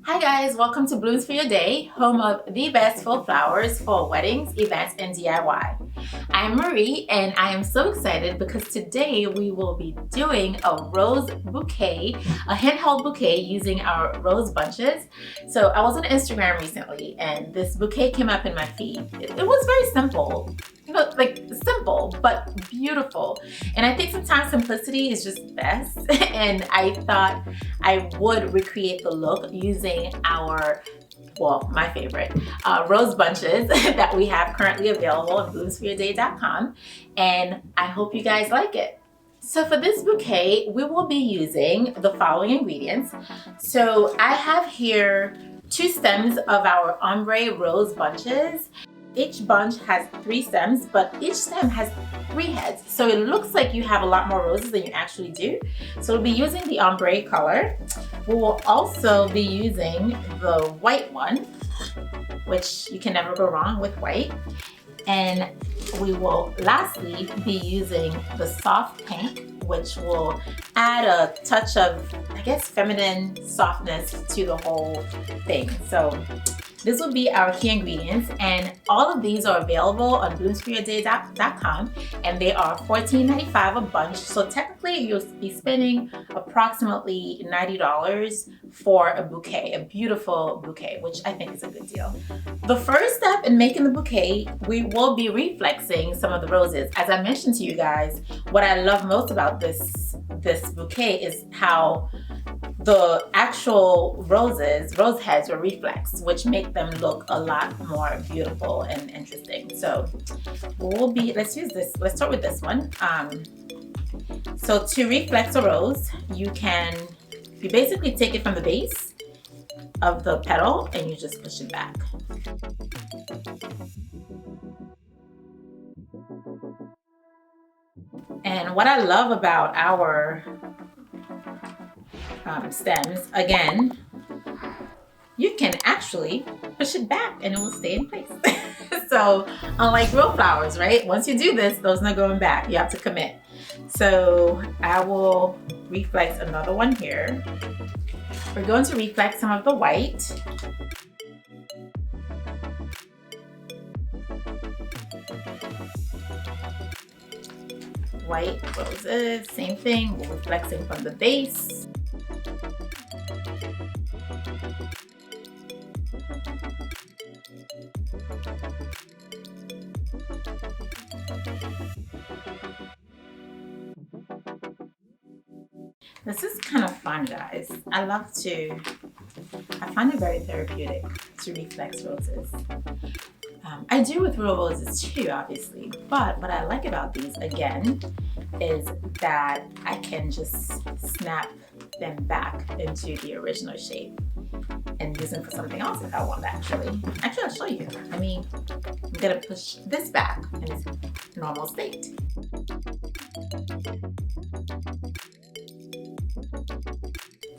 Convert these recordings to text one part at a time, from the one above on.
Hi guys, welcome to Blooms for Your Day, home of the best faux flowers for weddings, events, and DIY. I'm Marie and I am so excited because today we will be doing a rose bouquet, a handheld bouquet using our rose bunches. So I was on Instagram recently and this bouquet came up in my feed. It was very simple. Like simple, but beautiful. And I think sometimes simplicity is just best. And I thought I would recreate the look using my favorite, rose bunches that we have currently available on bloomsforyourday.com. And I hope you guys like it. So for this bouquet, we will be using the following ingredients. So I have here 2 stems of our ombre rose bunches. Each bunch has 3 stems, but each stem has 3 heads. So it looks like you have a lot more roses than you actually do. So we'll be using the ombre color. We will also be using the white one, which you can never go wrong with white. And we will lastly be using the soft pink, which will add a touch of, I guess, feminine softness to the whole thing. So this will be our key ingredients, and all of these are available on bloomsforyourday.com, and they are $14.95 a bunch. So technically you'll be spending approximately $90 for a bouquet, a beautiful bouquet, which I think is a good deal. The first step in making the bouquet, we will be reflexing some of the roses. As I mentioned to you guys, what I love most about this bouquet is how the actual rose heads were reflexed, which make them look a lot more beautiful and interesting. So let's use this. Let's start with this one. So to reflex a rose, you basically take it from the base of the petal and you just push it back. And what I love about our stems, again, you can actually push it back and it will stay in place. So unlike real flowers, right? Once you do this, there's no going back. You have to commit. So I will reflex another one here. We're going to reflex some of the white. White roses, same thing, we're reflexing from the base. This is kind of fun, guys. I find it very therapeutic to reflex roses. I do with real roses too, obviously, but what I like about these, again, is that I can just snap them back into the original shape and use them for something else if I want, actually. Actually, I'll show you. I'm gonna push this back in its normal state.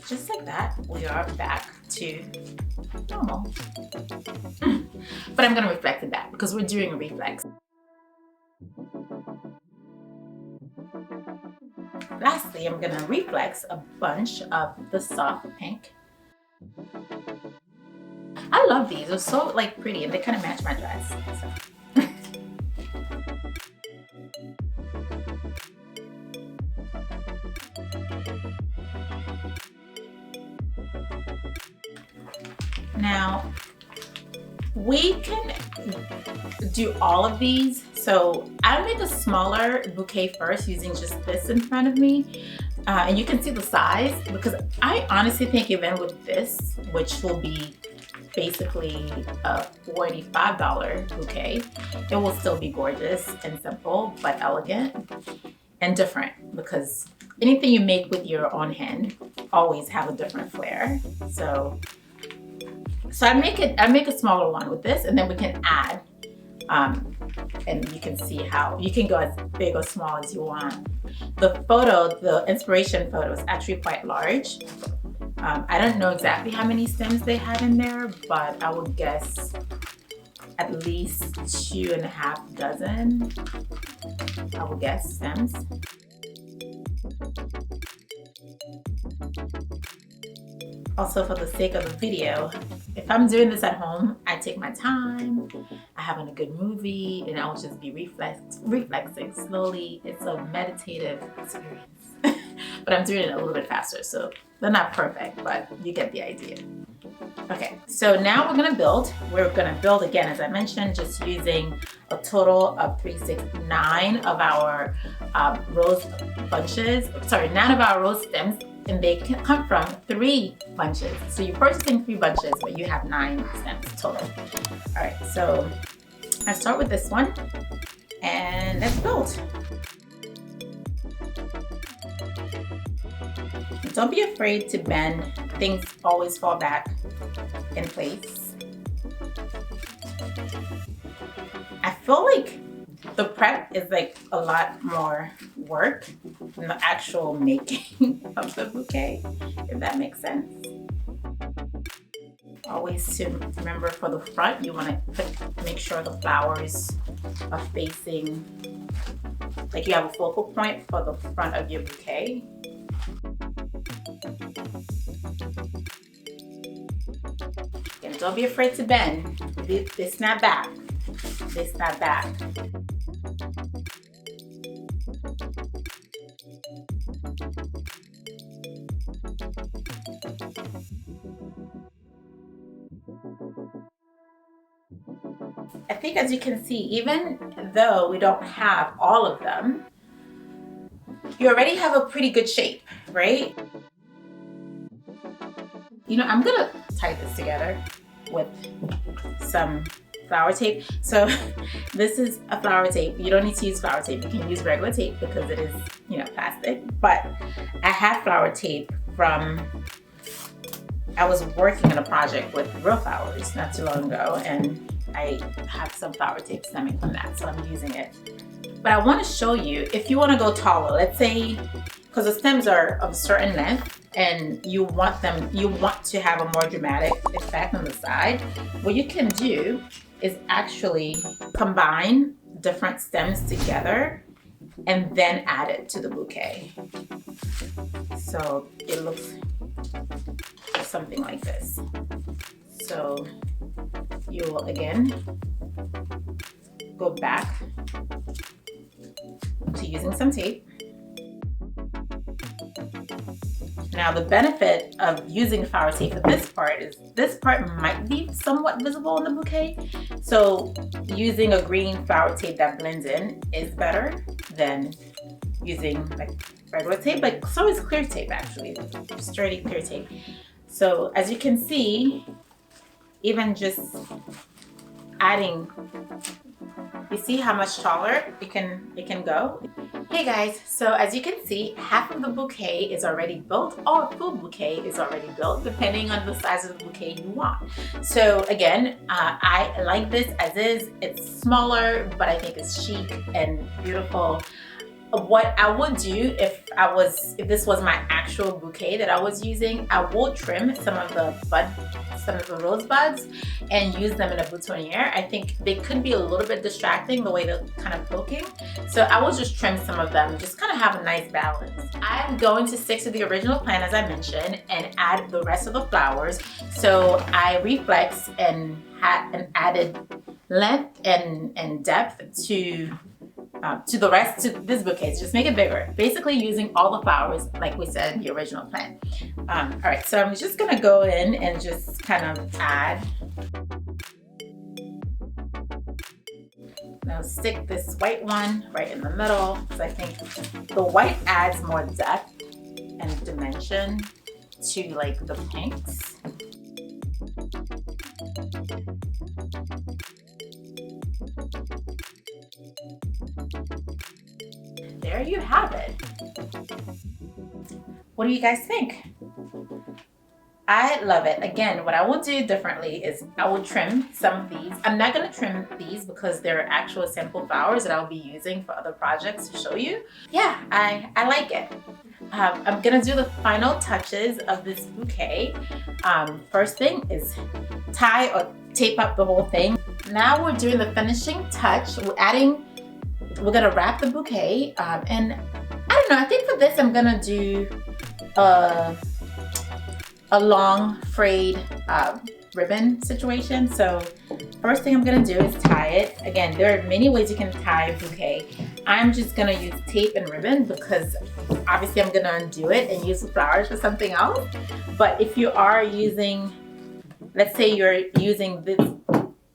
Just like that, we are back to normal. But I'm gonna reflect it back because we're doing a reflex. Lastly, I'm gonna reflex a bunch of the soft pink. I love these, they're so pretty and they kind of match my dress. So. Now, we can do all of these. So I'll make a smaller bouquet first using just this in front of me. And you can see the size because I honestly think even with this, which will be basically a $45 bouquet, it will still be gorgeous and simple, but elegant and different because anything you make with your own hand always have a different flair. So I make a smaller one with this, and then we can add, and you can see how you can go as big or small as you want. The inspiration photo is actually quite large. I don't know exactly how many stems they have in there, but I would guess at least 2.5 dozen, I would guess, stems. Also, for the sake of the video, if I'm doing this at home, I take my time, I'm having a good movie, and I'll just be reflexing slowly. It's a meditative experience. But I'm doing it a little bit faster, so they're not perfect, but you get the idea. Okay, so now we're gonna build. We're gonna build again, as I mentioned, just using a total of 369 of our rose bunches. Sorry, 9 of our rose stems, and they can come from 3 bunches. So you're purchasing 3 bunches, but you have 9 stems total. All right, so I start with this one, and let's build. Don't be afraid to bend. Things always fall back in place. I feel like the prep is like a lot more work than the actual making of the bouquet, if that makes sense. Always to remember, for the front, you want to make sure the flowers are facing, like you have a focal point for the front of your bouquet. And don't be afraid to bend. They snap back. They snap back. I think, as you can see, even though we don't have all of them, you already have a pretty good shape, right? You know, I'm gonna tie this together with some flower tape. So this is a flower tape. You don't need to use flower tape. You can use regular tape because it is, you know, plastic. But I have flower tape from, I was working on a project with real flowers not too long ago, and I have some flower tape stemming from that, so I'm using it. But I want to show you, if you want to go taller, let's say, because the stems are of a certain length and you want to have a more dramatic effect on the side, what you can do is actually combine different stems together and then add it to the bouquet. So it looks something like this. So you will again go back to using some tape. Now, the benefit of using flower tape for this part is this part might be somewhat visible in the bouquet. So using a green flower tape that blends in is better than using like regular tape. Like, so is clear tape, actually, sturdy clear tape. So as you can see, even just adding, you see how much taller it can go? Hey guys, so as you can see, half of the bouquet is already built, or a full bouquet is already built, depending on the size of the bouquet you want. So again, I like this as is. It's smaller, but I think it's chic and beautiful. What I would do if this was my actual bouquet that I was using, I will trim some of the rose buds and use them in a boutonniere. I think they could be a little bit distracting the way they're kind of poking. So I will just trim some of them, just kind of have a nice balance. I'm going to stick to the original plan, as I mentioned, and add the rest of the flowers. So I reflexed and added length and depth to the rest to this bouquet, to just make it bigger, basically using all the flowers like we said in the original plan. All right, so I'm just gonna go in and just kind of add. Now stick this white one right in the middle, because I think the white adds more depth and dimension to like the pinks. There you have it. What do you guys think? I love it. Again, what I will do differently is I will trim some of these. I'm not going to trim these because they're actual sample flowers that I'll be using for other projects to show you. Yeah, I like it. I'm going to do the final touches of this bouquet. First thing is tie or tape up the whole thing. Now we're doing the finishing touch. We're gonna wrap the bouquet, and I don't know, I think for this I'm gonna do a long frayed ribbon situation. So first thing I'm gonna do is tie it. Again, there are many ways you can tie a bouquet. I'm just gonna use tape and ribbon because obviously I'm gonna undo it and use the flowers for something else. But if you are using, let's say you're using this,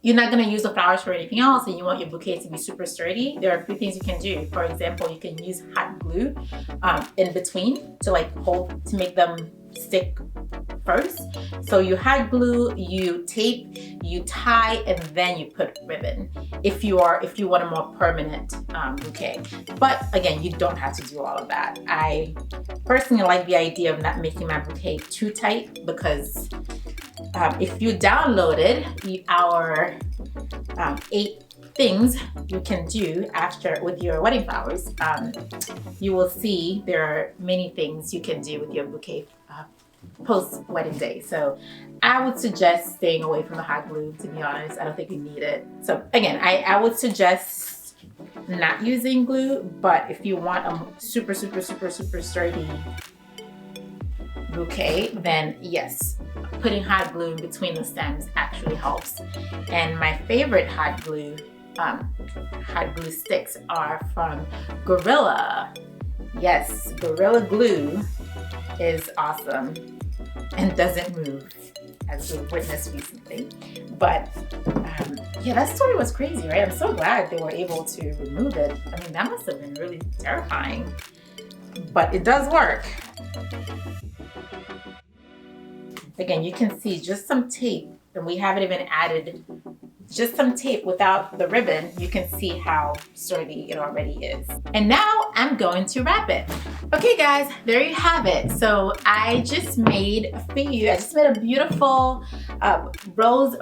you're not going to use the flowers for anything else and you want your bouquet to be super sturdy, there are a few things you can do. For example, you can use hot glue in between to like hold, to make them stick first. So you hot glue, you tape, you tie, and then you put ribbon if you want a more permanent bouquet. But again, you don't have to do all of that. I personally like the idea of not making my bouquet too tight because if you downloaded our 8 things you can do after with your wedding flowers, you will see there are many things you can do with your bouquet post wedding day. So I would suggest staying away from the hot glue, to be honest. I don't think you need it. So again, I would suggest not using glue, but if you want a super sturdy bouquet, then yes, putting hot glue in between the stems actually helps. And my favorite hot glue sticks are from Gorilla. Yes, Gorilla Glue is awesome and doesn't move, as we witnessed recently. But yeah, that story was crazy, right? I'm so glad they were able to remove it. I mean, that must have been really terrifying, but it does work. Again, you can see just some tape, and we haven't even added just some tape without the ribbon. You can see how sturdy it already is. And now I'm going to wrap it. Okay guys, there you have it. So I just made a beautiful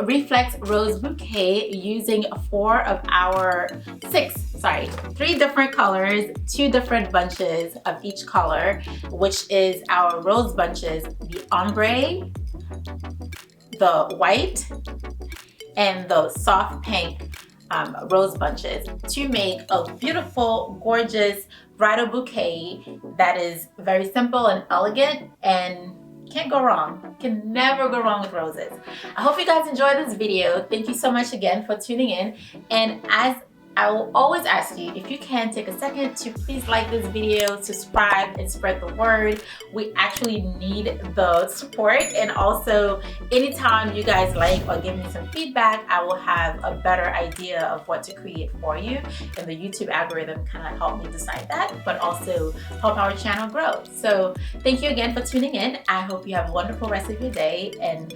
reflex rose bouquet using 3 different colors, 2 different bunches of each color, which is our rose bunches, the ombre, the white, and the soft pink rose bunches, to make a beautiful, gorgeous bridal bouquet that is very simple and elegant and can't go wrong. Can never go wrong with roses. I hope you guys enjoyed this video. Thank you so much again for tuning in. And as I will always ask you, if you can take a second to please like this video, subscribe, and spread the word. We actually need the support, and also anytime you guys like or give me some feedback, I will have a better idea of what to create for you, and the YouTube algorithm kind of help me decide that, but also help our channel grow. So thank you again for tuning in. I hope you have a wonderful rest of your day, and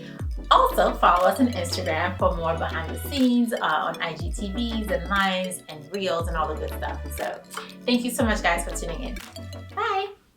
also follow us on Instagram for more behind the scenes on IGTVs and lives and reels and all the good stuff. So thank you so much guys for tuning in. Bye.